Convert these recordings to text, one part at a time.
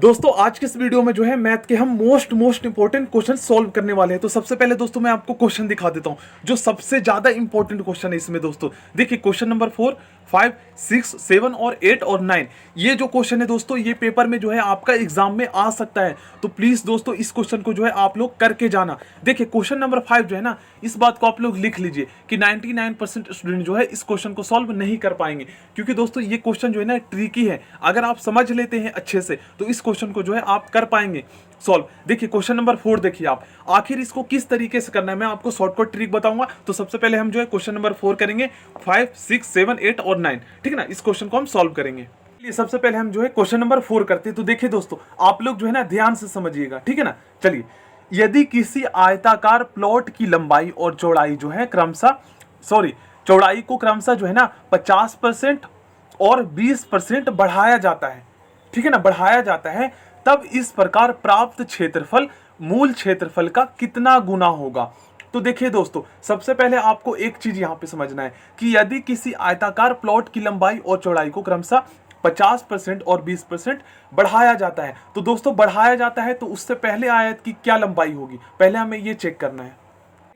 दोस्तों आज के इस वीडियो में जो है मैथ के हम मोस्ट इंपॉर्टेंट क्वेश्चन सॉल्व करने वाले हैं। तो सबसे पहले दोस्तों मैं आपको क्वेश्चन दिखा देता हूं जो सबसे ज्यादा इंपॉर्टेंट क्वेश्चन है इसमें। दोस्तों देखिए क्वेश्चन नंबर 4, 5, 6, 7 और 8 और 9 ये जो क्वेश्चन है दोस्तों ये पेपर में जो है आपका एग्जाम में आ सकता है। तो प्लीज दोस्तों इस क्वेश्चन को जो है आप लोग करके जाना। देखिए क्वेश्चन नंबर 5 जो है ना, इस बात को आप लोग लिख लीजिए कि 99% स्टूडेंट जो है इस क्वेश्चन को सॉल्व नहीं कर पाएंगे, क्योंकि दोस्तों ये क्वेश्चन जो है ना ट्रिकी है। अगर आप समझ लेते हैं अच्छे से तो इस क्वेश्चन को जो है आप कर पाएंगे सॉल्व। देखिए क्वेश्चन नंबर 4 देखिए आप आखिर इसको किस तरीके से करना है मैं आपको शॉर्टकट ट्रिक बताऊंगा। तो सबसे पहले हम जो है क्वेश्चन नंबर 4 करेंगे, 5, 6, 7, 8 और 9, ठीक है ना। इस क्वेश्चन को हम सॉल्व करेंगे। सबसे पहले हम जो है क्वेश्चन नंबर 4 करते हैं। तो देखिए दोस्तों आप लोग जो है ना ध्यान से समझिएगा, ठीक है ना। चलिए, यदि किसी आयताकार प्लॉट की लंबाई और चौड़ाई जो है क्रमशः चौड़ाई को क्रमशः जो है ना 50% और 20% बढ़ाया जाता है, ठीक है ना, बढ़ाया जाता है, तब इस प्रकार प्राप्त क्षेत्रफल मूल क्षेत्रफल का कितना गुना होगा। तो देखिए दोस्तों सबसे पहले आपको एक चीज यहां पे समझना है कि यदि किसी आयताकार प्लॉट की लंबाई और चौड़ाई को क्रमशः 50% और 20% बढ़ाया जाता है, तो दोस्तों बढ़ाया जाता है तो उससे पहले आयत की क्या लंबाई होगी, पहले हमें ये चेक करना है।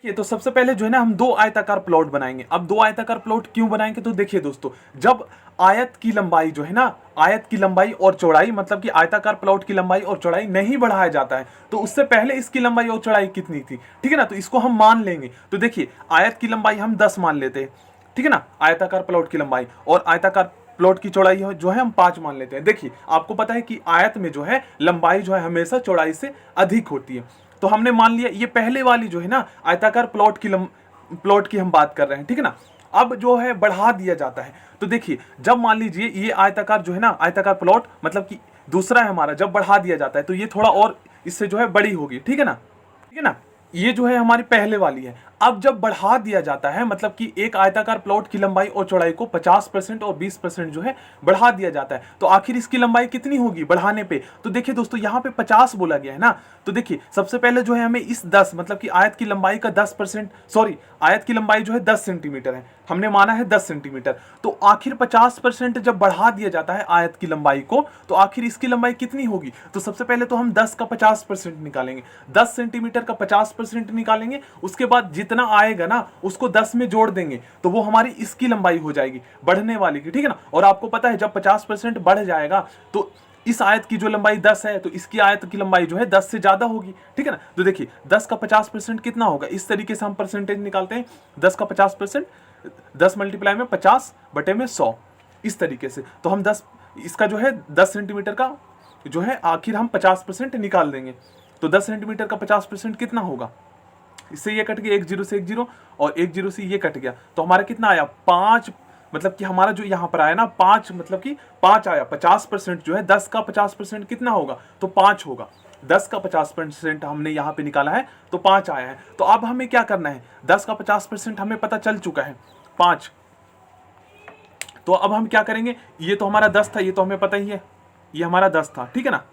देखिए तो सबसे पहले जो है ना हम दो आयताकार प्लॉट बनाएंगे। अब दो आयताकार प्लॉट क्यों बनाएंगे, तो देखिए दोस्तों जब आयत की लंबाई जो है ना, आयत की लंबाई और चौड़ाई मतलब कि आयताकार प्लॉट की लंबाई और चौड़ाई नहीं बढ़ाया जाता है, तो उससे पहले इसकी लंबाई और चौड़ाई कितनी थी, ठीक है ना। तो इसको हम मान लेंगे। तो देखिए आयत की लंबाई हम 10 मान लेते हैं, ठीक है ना, आयताकार प्लॉट की लंबाई, और आयताकार प्लॉट की चौड़ाई जो है हम 5 मान लेते हैं। देखिए आपको पता है कि आयत में जो है लंबाई जो है हमेशा चौड़ाई से अधिक होती है। तो हमने मान लिया ये पहले वाली जो है ना आयताकार प्लॉट की हम बात कर रहे हैं, ठीक है ना। अब जो है बढ़ा दिया जाता है। तो देखिए जब मान लीजिए ये आयताकार जो है ना, आयताकार प्लॉट मतलब कि दूसरा है हमारा, जब बढ़ा दिया जाता है तो ये थोड़ा और इससे जो है बड़ी होगी, ठीक है ना, ठीक है ना। ये जो है हमारी पहले वाली है। अब जब बढ़ा दिया जाता है मतलब कि एक आयताकार प्लॉट की लंबाई और चौड़ाई को 50% और 20% जो है बढ़ा दिया जाता है, तो आखिर इसकी लंबाई कितनी होगी बढ़ाने पे। तो देखिए दोस्तों यहाँ पे 50 बोला गया है ना, तो देखिए सबसे पहले जो है हमें इस 10 मतलब कि आयत की लंबाई का 10%, आयत की लंबाई जो है 10 सेंटीमीटर है, हमने माना है 10 सेंटीमीटर। तो आखिर 50% जब बढ़ा दिया जाता है आयत की लंबाई को, तो आखिर इसकी लंबाई कितनी होगी। तो सबसे पहले तो हम 10 का 50% निकालेंगे, 10 सेंटीमीटर का 50% निकालेंगे, उसके बाद जितना आएगा ना उसको 10 में जोड़ देंगे, तो वो हमारी इसकी लंबाई हो जाएगी बढ़ने वाली की, ठीक है ना। और आपको पता है जब 50% बढ़ जाएगा तो इस आयत की जो लंबाई 10 है तो इसकी आयत की लंबाई जो है 10 से ज्यादा होगी, ठीक है ना। तो देखिए 10 का 50% कितना होगा, इस तरीके से हम परसेंटेज निकालते हैं। 10 का 50%, 10 मल्टीप्लाई में 50 बटे में 100, इस तरीके से। तो हम 10 इसका जो है 10 सेंटीमीटर का जो है आखिर हम 50% निकाल देंगे। तो 10 सेंटीमीटर का 50% कितना होगा, इससे ये कट गया, एक जीरो से एक जीरो, और एक जीरो से ये कट गया, तो हमारा कितना आया 5, मतलब कि हमारा जो यहाँ पर आया ना 5 मतलब कि 5 आया। 50% जो है 10 का 50% कितना होगा, तो 5 होगा। 10 का 50% हमने यहाँ पे निकाला है तो 5 आया है। तो अब हमें क्या करना है, 10 का 50% हमें पता चल चुका है 5। तो अब हम क्या करेंगे, ये तो हमारा 10 था, ये तो हमें पता ही है, ये हमारा 10 था, ठीक है ना,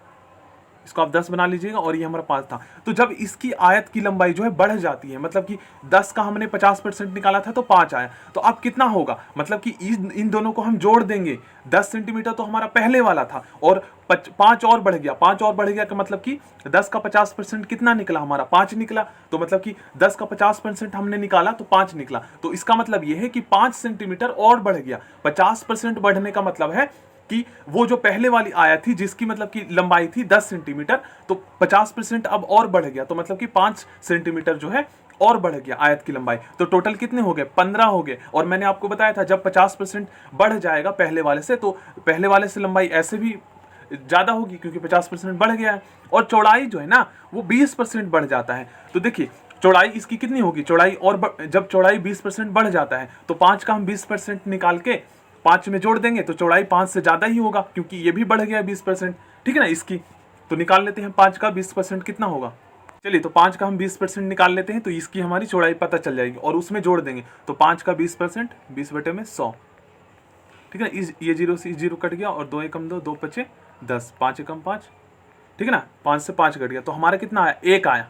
इसको आप 10 बना लीजिएगा, और ये हमारा 5 था। तो जब इसकी आयत की लंबाई जो है बढ़ जाती है, मतलब कि 10 का हमने 50% निकाला था तो 5 आया, तो अब कितना होगा, मतलब कि इन दोनों को हम जोड़ देंगे। 10 सेंटीमीटर तो हमारा पहले वाला था, और 5 और बढ़ गया, 5 और बढ़ गया का मतलब कि 10 का 50% कितना निकला, हमारा 5 निकला। तो मतलब कि 10 का 50% हमने निकाला तो 5 निकला। तो इसका मतलब यह है कि 5 सेंटीमीटर और बढ़ गया। 50% बढ़ने का मतलब है कि वो जो पहले वाली आयत थी जिसकी मतलब कि लंबाई थी 10 सेंटीमीटर, तो 50% अब और बढ़ गया, तो मतलब कि 5 सेंटीमीटर जो है और बढ़ गया आयत की लंबाई। तो टोटल कितने हो गए, 15 हो गए। और मैंने आपको बताया था जब 50% बढ़ जाएगा पहले वाले से, तो पहले वाले से लंबाई ऐसे भी ज्यादा होगी क्योंकि 50% बढ़ गया है। और चौड़ाई जो है ना वो 20% बढ़ जाता है। तो देखिए चौड़ाई इसकी कितनी होगी, चौड़ाई और जब चौड़ाई 20% बढ़ जाता है तो 5 का हम 20% निकाल के 5 में जोड़ देंगे, तो चौड़ाई 5 से ज्यादा ही होगा क्योंकि ये भी बढ़ गया 20%, ठीक है ना इसकी। तो निकाल लेते हैं 5 का 20% कितना होगा। चलिए तो 5 का हम 20% निकाल लेते हैं, तो इसकी हमारी चौड़ाई पता चल जाएगी, और उसमें जोड़ देंगे। तो 5 का 20% 20 बटे में 100, ठीक है ना। ये जीरो से जीरो कट गया, और 2 एकम 2, 2 पचे 10, 5 एकम 5, ठीक है ना, 5 से 5 कट गया, तो हमारा कितना आया, 1 आया,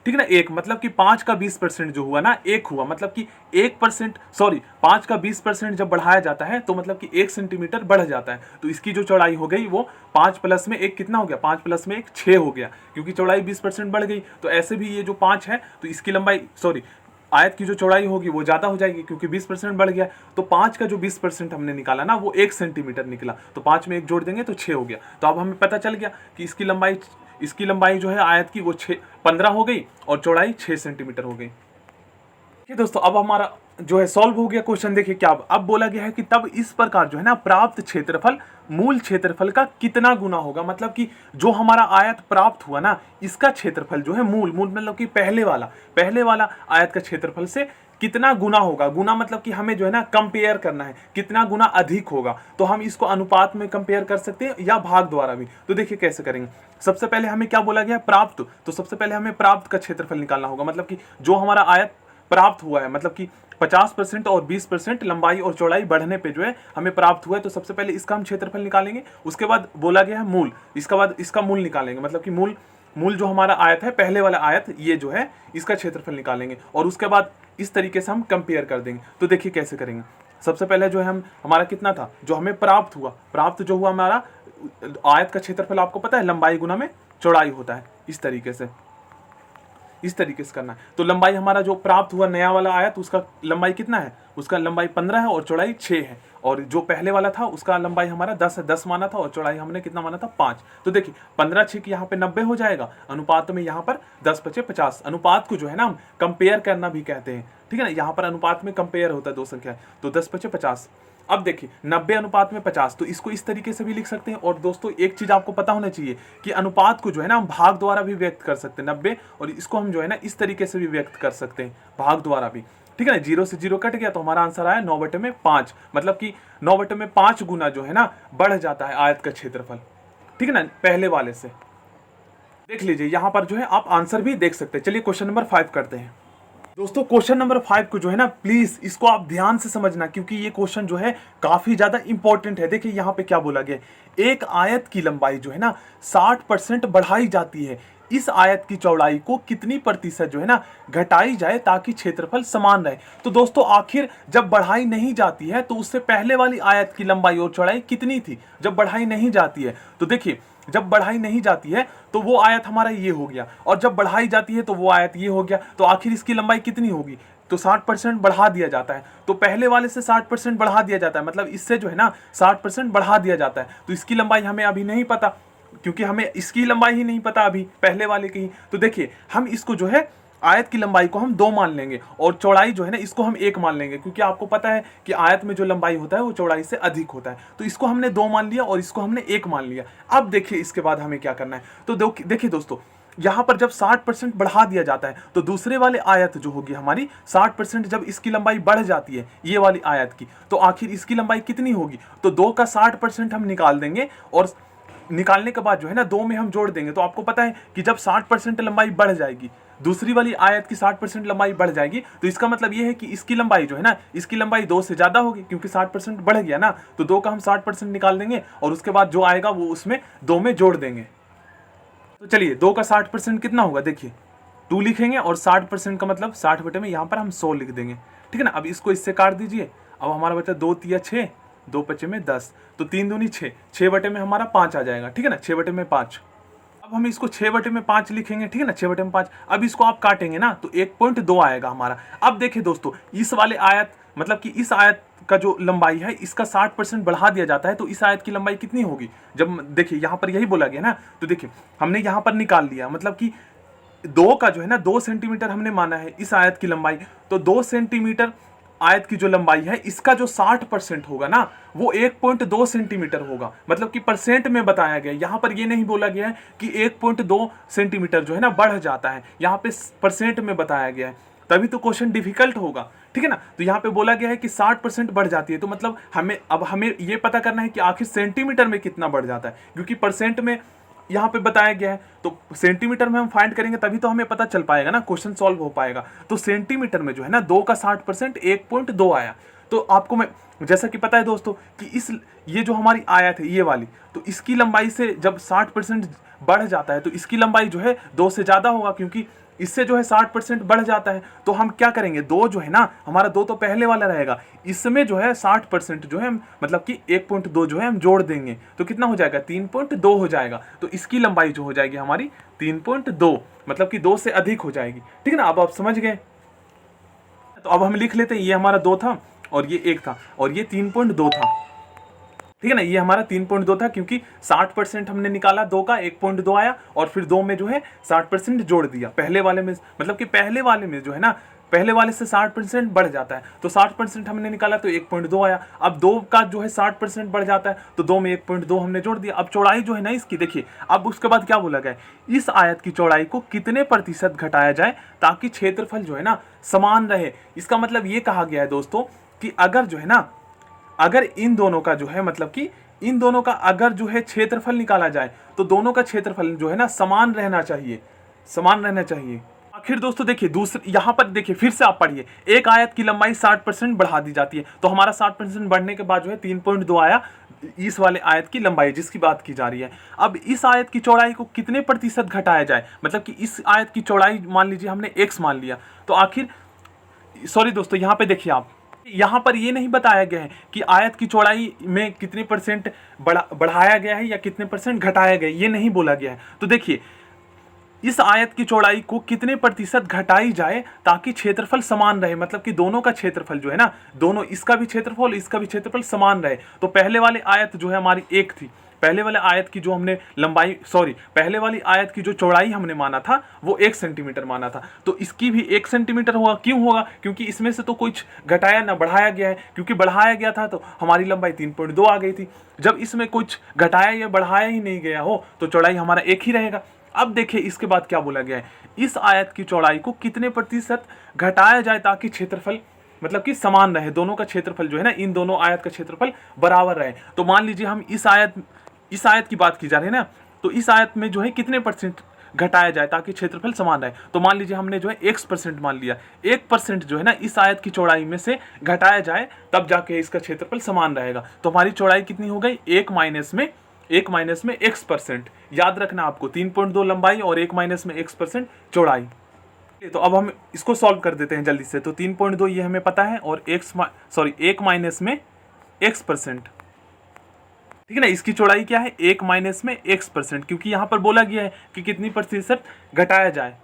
ठीक है ना, एक मतलब कि 5 का 20% जो हुआ ना, एक हुआ मतलब कि 1%, सॉरी 5 का 20% जब बढ़ाया जाता है तो मतलब कि 1 सेंटीमीटर बढ़ जाता है। तो इसकी जो चौड़ाई हो गई वो 5 प्लस में 1 कितना हो गया, 5 प्लस में 1 6 हो गया, क्योंकि चौड़ाई 20% बढ़ गई। तो ऐसे भी ये जो 5 है तो इसकी लंबाई, सॉरी आयत की जो चौड़ाई होगी वो ज़्यादा हो जाएगी क्योंकि 20% बढ़ गया। तो 5 का जो 20% हमने निकाला ना वो 1 सेंटीमीटर निकला, तो 5 में 1 जोड़ देंगे तो 6 हो गया। तो अब हमें पता चल गया कि इसकी लंबाई जो है आयत की वो 15 हो गई और चौड़ाई 6 सेंटीमीटर हो गई। ठीक है दोस्तों, अब हमारा जो है सॉल्व हो गया क्वेश्चन। देखिए क्या अब बोला गया है कि तब इस प्रकार जो है ना प्राप्त क्षेत्रफल मूल क्षेत्रफल का कितना गुना होगा। मतलब कि जो हमारा आयत प्राप्त हुआ ना इसका क्षेत्रफल जो है मूल मतलब कि पहले वाला आयत का क्षेत्रफल से कितना गुना होगा। गुना मतलब कि हमें जो है ना कंपेयर करना है, कितना गुना अधिक होगा। तो हम इसको अनुपात में कंपेयर कर सकते हैं या भाग द्वारा भी। तो देखिए कैसे करेंगे। सबसे पहले हमें क्या बोला गया, प्राप्त। तो सबसे पहले हमें प्राप्त का क्षेत्रफल निकालना होगा। मतलब कि जो हमारा आयत प्राप्त हुआ है, मतलब कि 50% और 20% लंबाई और चौड़ाई बढ़ने पे जो है हमें प्राप्त हुआ है। तो सबसे पहले इसका हम क्षेत्रफल निकालेंगे। उसके बाद बोला गया है मूल, इसका बाद इसका मूल निकालेंगे। मतलब कि मूल जो हमारा आयत है, पहले वाला आयत, ये जो है इसका क्षेत्रफल निकालेंगे और उसके बाद इस तरीके से हम कंपेयर कर देंगे। तो देखिए कैसे करेंगे। सबसे पहले जो है हमारा कितना था, जो हमें प्राप्त जो हुआ हमारा आयत का क्षेत्रफल, आपको पता है लंबाई गुना में चौड़ाई होता है। इस तरीके से करना है। तो लंबाई हमारा जो प्राप्त हुआ नया वाला आयत, उसका लंबाई कितना है, उसका लंबाई 15 है और चौड़ाई 6 है। और जो पहले वाला था उसका लंबाई हमारा 10 है, 10 माना था और चौड़ाई हमने कितना माना था, 5। तो देखिए 15 6 यहाँ पे 90 हो जाएगा, अनुपात में यहाँ पर 10 बचे 50। अनुपात को जो है ना हम कंपेयर करना भी कहते हैं। ठीक है ना, यहाँ पर अनुपात में कंपेयर होता है दो संख्या, तो 10 बचे 50। अब देखिए 90 अनुपात में 50, तो इसको इस तरीके से भी लिख सकते हैं। और दोस्तों एक चीज आपको पता होना चाहिए कि अनुपात को जो है ना हम भाग द्वारा भी व्यक्त कर सकते हैं 90, और इसको हम जो है ना इस तरीके से भी व्यक्त कर सकते हैं भाग द्वारा भी। ठीक है ना, 0 से 0 कट गया तो हमारा आंसर आया 9/5। मतलब कि 9/5 गुना जो है ना बढ़ जाता है आयत का क्षेत्रफल। ठीक है ना, पहले वाले से। देख लीजिए यहाँ पर जो है आप आंसर भी देख सकते हैं। चलिए क्वेश्चन नंबर 5 करते हैं। दोस्तों क्वेश्चन नंबर 5 को जो है ना प्लीज इसको आप ध्यान से समझना, क्योंकि ये क्वेश्चन जो है काफी ज्यादा इंपॉर्टेंट है। देखिए यहाँ पे क्या बोला गया है, एक आयत की लंबाई जो है ना 60% बढ़ाई जाती है, इस आयत की चौड़ाई को कितनी प्रतिशत जो है ना घटाई जाए ताकि क्षेत्रफल समान रहे। तो दोस्तों आखिर जब बढ़ाई नहीं जाती है तो उससे पहले वाली आयत की लंबाई और चौड़ाई कितनी थी जब बढ़ाई नहीं जाती है। तो देखिए जब बढ़ाई नहीं जाती है तो वो आयत हमारा ये हो गया, और जब बढ़ाई जाती है तो वो आयत ये हो गया। तो आखिर इसकी लंबाई कितनी होगी, तो 60% बढ़ा दिया जाता है। तो पहले वाले से 60% बढ़ा दिया जाता है, मतलब इससे जो है ना 60% बढ़ा दिया जाता है। तो इसकी लंबाई हमें अभी नहीं पता, क्योंकि हमें इसकी लंबाई ही नहीं पता अभी, पहले वाले की ही। तो देखिए हम इसको जो है आयत की लंबाई को हम 2 मान लेंगे और चौड़ाई जो है ना इसको हम 1 मान लेंगे, क्योंकि आपको पता है कि आयत में जो लंबाई होता है वो चौड़ाई से अधिक होता है। तो इसको हमने 2 मान लिया और इसको हमने 1 मान लिया। अब देखिए इसके बाद हमें क्या करना है। तो देखिए दोस्तों यहाँ पर जब 60% बढ़ा दिया जाता है तो दूसरे वाले आयत जो होगी हमारी 60%, जब इसकी लंबाई बढ़ जाती है ये वाली आयत की, तो आखिर इसकी लंबाई कितनी होगी। तो 2 का 60% हम निकाल देंगे और निकालने के बाद जो है ना 2 में हम जोड़ देंगे। तो आपको पता है कि जब 60% लंबाई बढ़ जाएगी, दूसरी वाली आयत की 60% लंबाई बढ़ जाएगी, तो इसका मतलब ये है कि इसकी लंबाई जो है ना इसकी लंबाई 2 से ज्यादा होगी, क्योंकि 60% बढ़ गया ना। तो 2 का हम 60% निकाल देंगे और उसके बाद जो आएगा वो उसमें 2 में जोड़ देंगे। तो चलिए 2 का 60% कितना होगा, देखिए 2 लिखेंगे और 60% का मतलब 60 बटे में यहाँ पर हम 100 लिख देंगे। ठीक है ना, अब इसको इससे काट दीजिए। अब हमारा बचा 2 तिया 6, 2 पचे में 10, तो 3 दूनी 6, 6 बटे में हमारा 5 आ जाएगा। ठीक है ना, 6 बटे में 5। अब हम इसको 6 बटे में 5 लिखेंगे। ठीक है ना, 6 बटे में 5। अब इसको आप काटेंगे ना तो 1.2 आएगा हमारा। अब देखिए दोस्तों इस वाले आयत, मतलब कि इस आयत का जो लंबाई है इसका 60% बढ़ा दिया जाता है, तो इस आयत की लंबाई कितनी होगी। जब देखिए यहाँ पर यही बोला गया ना, तो देखिए हमने यहाँ पर निकाल लिया, मतलब कि 2 का जो है ना 2 सेंटीमीटर हमने माना है इस आयत की लंबाई। तो 2 सेंटीमीटर आयत की जो लंबाई है इसका जो 60% होगा ना वो 1.2 सेंटीमीटर होगा। मतलब कि परसेंट में बताया गया, यहाँ पर ये नहीं बोला गया है कि 1.2 सेंटीमीटर जो है ना बढ़ जाता है, यहाँ पे परसेंट में बताया गया है, तभी तो क्वेश्चन डिफिकल्ट होगा। ठीक है ना, तो यहाँ पे बोला गया है कि 60% बढ़ जाती है, तो मतलब हमें ये पता करना है कि आखिर सेंटीमीटर में कितना बढ़ जाता है, क्योंकि परसेंट में यहाँ पे बताया गया है। तो सेंटीमीटर में हम फाइंड करेंगे तभी तो हमें पता चल पाएगा ना, क्वेश्चन सॉल्व हो पाएगा। तो सेंटीमीटर में जो है ना 2 का 60% 1.2 आया। तो आपको मैं जैसा कि पता है दोस्तों कि ये जो हमारी आयत है ये वाली, तो इसकी लंबाई से जब 60% बढ़ जाता है तो इसकी लंबाई जो है 2 से ज़्यादा होगा, क्योंकि इससे जो है 60% बढ़ जाता है। तो हम क्या करेंगे, 2 जो है ना हमारा 2 तो पहले वाला रहेगा, इसमें जो है 60% जो है मतलब कि 1.2 जो है हम जोड़ देंगे, तो कितना हो जाएगा 3.2 हो जाएगा। तो इसकी लंबाई जो हो जाएगी हमारी 3.2, मतलब कि 2 से अधिक हो जाएगी। ठीक है ना, अब आप समझ गए। तो अब हम लिख लेते हैं, ये हमारा 2 था और ये 1 था और ये 3.2 था। ठीक है ना, ये हमारा 3.2 था क्योंकि 60% हमने निकाला 2 का, 1.2 आया और फिर 2 में जो है 60% जोड़ दिया पहले वाले में, मतलब कि पहले वाले में जो है ना पहले वाले से 60% बढ़ जाता है, तो 60% हमने निकाला तो 1.2 आया। अब 2 का जो है 60% बढ़ जाता है तो 2 में 1.2 हमने जोड़ दिया। अब चौड़ाई जो है ना इसकी देखिए, अब उसके बाद क्या बोला गया, इस आयत की चौड़ाई को कितने प्रतिशत घटाया जाए ताकि क्षेत्रफल जो है ना समान रहे। इसका मतलब ये कहा गया है दोस्तों कि अगर जो है ना, अगर इन दोनों का जो है मतलब कि इन दोनों का अगर जो है क्षेत्रफल निकाला जाए तो दोनों का क्षेत्रफल जो है ना समान रहना चाहिए, समान रहना चाहिए। आखिर दोस्तों देखिए दूसरे यहाँ पर देखिए फिर से आप पढ़िए, एक आयत की लंबाई 60% बढ़ा दी जाती है, तो हमारा 60% बढ़ने के बाद जो है 3.2 आया इस वाले आयत की लंबाई जिसकी बात की जा रही है। अब इस आयत की चौड़ाई को कितने प्रतिशत घटाया जाए, मतलब कि इस आयत की चौड़ाई मान लीजिए हमने x मान लिया, तो आखिर सॉरी दोस्तों यहाँ पे देखिए आप, यहाँ पर ये नहीं बताया गया है कि आयत की चौड़ाई में कितने परसेंट बढ़ाया गया है या कितने परसेंट घटाया गया है, ये नहीं बोला गया है। तो देखिए इस आयत की चौड़ाई को कितने प्रतिशत घटाई जाए ताकि क्षेत्रफल समान रहे, मतलब कि दोनों का क्षेत्रफल जो है ना, दोनों इसका भी क्षेत्रफल इसका भी क्षेत्रफल समान रहे। तो पहले वाले आयत जो है हमारी 1 थी, पहले वाले आयत की जो हमने लंबाई पहले वाली आयत की जो चौड़ाई हमने माना था वो 1 सेंटीमीटर माना था, तो इसकी भी 1 सेंटीमीटर होगा। क्यों होगा, क्योंकि इसमें से तो कुछ घटाया ना बढ़ाया गया है, क्योंकि बढ़ाया गया था तो हमारी लंबाई 3.2 आ गई थी। जब इसमें कुछ घटाया या बढ़ाया ही नहीं गया हो तो चौड़ाई हमारा 1 ही रहेगा। अब देखिए इसके बाद क्या बोला गया है, इस आयत की चौड़ाई को कितने प्रतिशत घटाया जाए ताकि क्षेत्रफल मतलब कि समान रहे, दोनों का क्षेत्रफल जो है ना इन दोनों आयत का क्षेत्रफल बराबर रहे। तो मान लीजिए हम इस आयत की बात की जा रही है ना, तो इस आयत में जो है कितने परसेंट घटाया जाए ताकि क्षेत्रफल समान रहे। तो मान लीजिए हमने जो है 1% मान लिया, 1% जो है ना इस आयत की चौड़ाई में से घटाया जाए तब जाके इसका क्षेत्रफल समान रहेगा। तो हमारी चौड़ाई कितनी हो गई, 1 माइनस में x%। याद रखना आपको 3.2 लंबाई और 1 माइनस में x% चौड़ाई। तो अब हम इसको सॉल्व कर देते हैं जल्दी से। तो 3.2 ये हमें पता है और 1 माइनस में x%, ठीक है ना, इसकी चौड़ाई क्या है 1 माइनस में x%, क्योंकि यहाँ पर बोला गया है कि कितनी प्रतिशत घटाया जाए,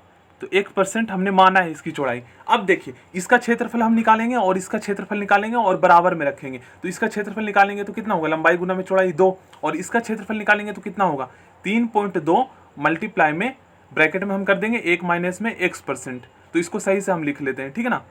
तो 1% हमने माना है इसकी चौड़ाई। अब देखिए इसका क्षेत्रफल हम निकालेंगे और इसका क्षेत्रफल निकालेंगे और बराबर में रखेंगे। तो इसका क्षेत्रफल निकालेंगे तो कितना होगा, लंबाई गुना में चौड़ाई 2, और इसका क्षेत्रफल निकालेंगे तो कितना होगा 3.2 मल्टीप्लाई में ब्रैकेट में हम कर देंगे 1 माइनस में x%। तो इसको सही से हम लिख लेते हैं, ठीक है ना,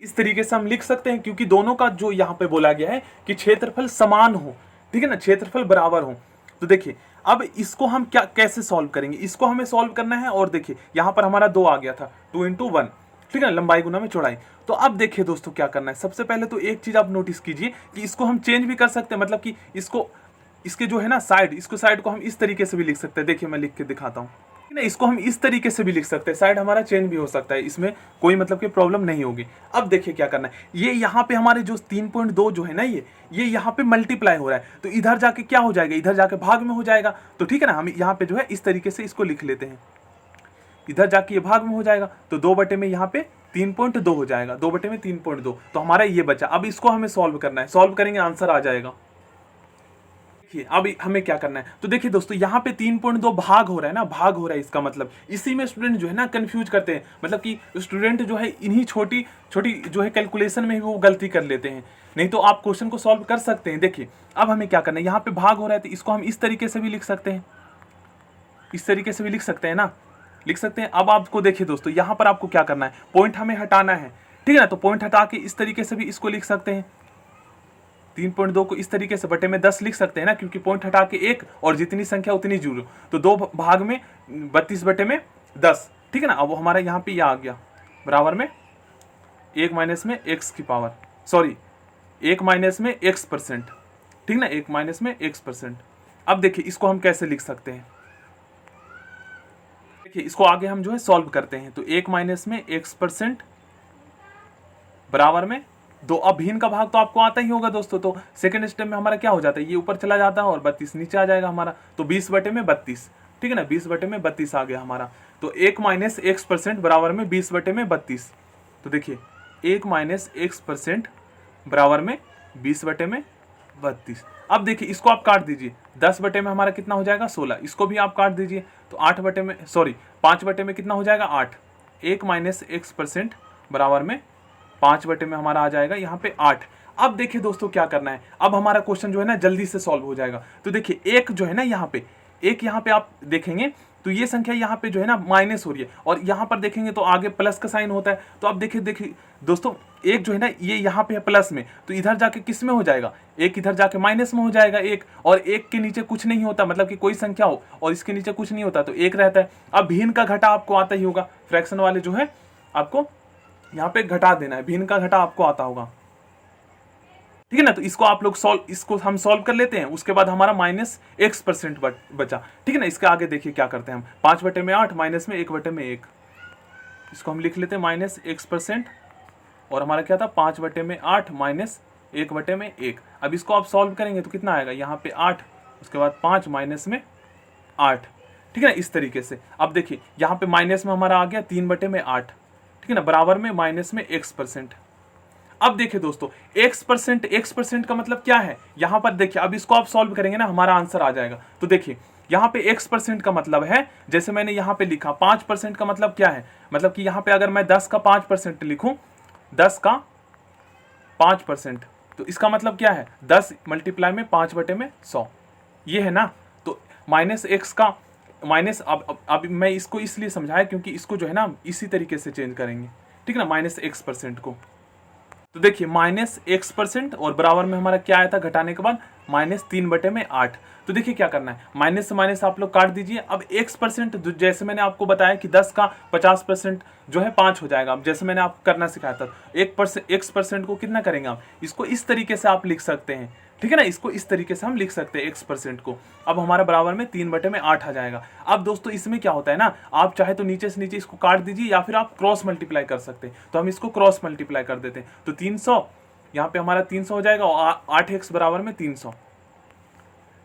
इस तरीके से हम लिख सकते हैं, क्योंकि दोनों का जो यहाँ पे बोला गया है कि क्षेत्रफल समान हो, ठीक है ना, क्षेत्रफल बराबर हो। तो देखिए अब इसको हम क्या कैसे सॉल्व करेंगे, इसको हमें सॉल्व करना है। और देखिए यहाँ पर हमारा 2 आ गया था, 2 × 1, ठीक है ना, लंबाई गुना में चौड़ाई। तो अब देखिए दोस्तों क्या करना है, सबसे पहले तो एक चीज आप नोटिस कीजिए कि इसको हम चेंज भी कर सकते हैं, मतलब कि इसके जो है ना साइड को हम इस तरीके से भी लिख सकते हैं। देखिए मैं लिख के दिखाता हूँ, ना, इसको हम इस तरीके से भी लिख सकते हैं, साइड हमारा चेंज भी हो सकता है, इसमें कोई मतलब की प्रॉब्लम नहीं होगी। अब देखिए क्या करना है, ये यहाँ पे हमारे जो 3.2 जो है ना ये यहाँ पे मल्टीप्लाई हो रहा है, तो इधर जाके क्या हो जाएगा, इधर जाके भाग में हो जाएगा। तो ठीक है ना, हम यहाँ पे जो है इस तरीके से इसको लिख लेते हैं, इधर जाके ये भाग में हो जाएगा, तो 2 में यहाँ पे 3.2 हो जाएगा, 2 में 3.2, तो हमारा ये बचा। अब इसको हमें सॉल्व करना है, सॉल्व करेंगे आंसर आ जाएगा। देखिए अब हमें क्या करना है, तो देखिए दोस्तों यहाँ पे 3.2 भाग हो रहा है ना, भाग हो रहा है, इसका मतलब इसी में स्टूडेंट जो है ना कंफ्यूज करते हैं, मतलब कि स्टूडेंट जो है इन्हीं छोटी छोटी जो है कैलकुलेशन में ही वो गलती कर लेते हैं, नहीं तो आप क्वेश्चन को सॉल्व कर सकते हैं। देखिए अब हमें क्या करना है, यहाँ पे भाग हो रहा है तो इसको हम इस तरीके से भी लिख सकते हैं, इस तरीके से भी लिख सकते हैं ना, लिख सकते हैं। अब आपको देखिए दोस्तों यहाँ पर आपको क्या करना है, पॉइंट हमें हटाना है, ठीक है ना, तो पॉइंट हटा के इस तरीके से भी इसको लिख सकते हैं। 3.2 को इस तरीके से बटे में 10 लिख सकते हैं ना, क्योंकि पॉइंट हटा के 1 और जितनी संख्या उतनी जीरो, तो 2 भाग में 32 बटे में 10, ठीक है ना। अब वो हमारा यहाँ पे आ गया बराबर में 1 माइनस में x%, ठीक ना, 1 माइनस में x%। अब देखिए इसको हम कैसे लिख सकते हैं, देखिए इसको आगे हम जो है सॉल्व करते हैं। तो 1 माइनस में x% बराबर में दो। अब भिन्न का भाग तो आपको आता ही होगा दोस्तों, तो सेकंड स्टेप में हमारा क्या हो जाता है, ये ऊपर चला जाता है और 32 नीचे आ जाएगा हमारा, तो 20/32, ठीक है ना, 20/32 आ गया हमारा। तो 1 - x% बराबर में 20/32। तो देखिए 1 - x% बराबर में 20/32। अब देखिए इसको आप काट दीजिए, 10 में हमारा कितना हो जाएगा 16, इसको भी आप काट दीजिए तो 5 में कितना हो जाएगा 8। 1 - x% बराबर में 5 में हमारा आ जाएगा यहाँ पे 8। अब देखिए दोस्तों क्या करना है, अब हमारा क्वेश्चन जो है ना जल्दी से सॉल्व हो जाएगा। तो देखिए एक जो है ना यहाँ पे आप देखेंगे तो ये संख्या यहाँ पे जो है ना माइनस हो रही है, और यहाँ पर देखेंगे तो आगे प्लस का साइन होता है। तो अब देखिए दोस्तों एक जो है ना ये यहाँ पे है प्लस में, तो इधर जाके किस में हो जाएगा, एक इधर जाके माइनस में हो जाएगा एक, और एक के नीचे कुछ नहीं होता, मतलब कि कोई संख्या हो और इसके नीचे कुछ नहीं होता तो एक रहता है। अब भिन्न का घटा आपको आता ही होगा, फ्रैक्शन वाले जो है आपको यहाँ पे घटा देना है, भिन्न का घटा आपको आता होगा, ठीक है ना। तो इसको आप लोग इसको हम सॉल्व कर लेते हैं, उसके बाद हमारा -x% बचा, ठीक है ना। इसके आगे देखिए क्या करते हैं हम, 5/8 माइनस में 1/1, इसको हम लिख लेते हैं -x%, और हमारा क्या था 5/8 माइनस 1/1। अब इसको आप सॉल्व करेंगे तो कितना आएगा, यहाँ पे 8, उसके बाद 5 माइनस में 8, ठीक है ना, इस तरीके से। अब देखिए यहाँ पे माइनस में हमारा आ गया 3/8, ठीक है ना, बराबर में माइनस में x%। अब देखिए दोस्तों x% का मतलब क्या है, यहां पर देखिए अब इसको आप सॉल्व करेंगे ना हमारा आंसर आ जाएगा। तो देखिए यहाँ पे x% का मतलब है, जैसे मैंने यहाँ पे लिखा 5% का मतलब क्या है, मतलब कि यहाँ पे अगर मैं 10 का 5% लिखूं, 10 का 5%, तो इसका मतलब क्या है 10 मल्टीप्लाई में 5/100, ये है ना। तो -x का माइनस, अब मैं इसको इसलिए समझाया क्योंकि इसको जो है ना इसी तरीके से चेंज करेंगे, ठीक है ना, -x% को। तो देखिए -x% और बराबर में हमारा क्या आया था घटाने के बाद -3/8। तो देखिए क्या करना है, माइनस से माइनस आप लोग काट दीजिए। अब x% जैसे मैंने आपको बताया कि 10 का 50% जो है 5 हो जाएगा। अब जैसे मैंने आपको करना सिखाया था, x% को कितना करेंगे आप, इसको इस तरीके से आप लिख सकते हैं, ठीक है ना, इसको इस तरीके से हम लिख सकते हैं x% को। अब हमारा बराबर में 3/8 आ जाएगा। अब दोस्तों इसमें क्या होता है ना, आप चाहे तो नीचे से नीचे इसको काट दीजिए या फिर आप क्रॉस मल्टीप्लाई कर सकते हैं। तो हम इसको क्रॉस मल्टीप्लाई कर देते हैं, तो 300 यहाँ पे हमारा 300 हो जाएगा, और 8x बराबर में 300,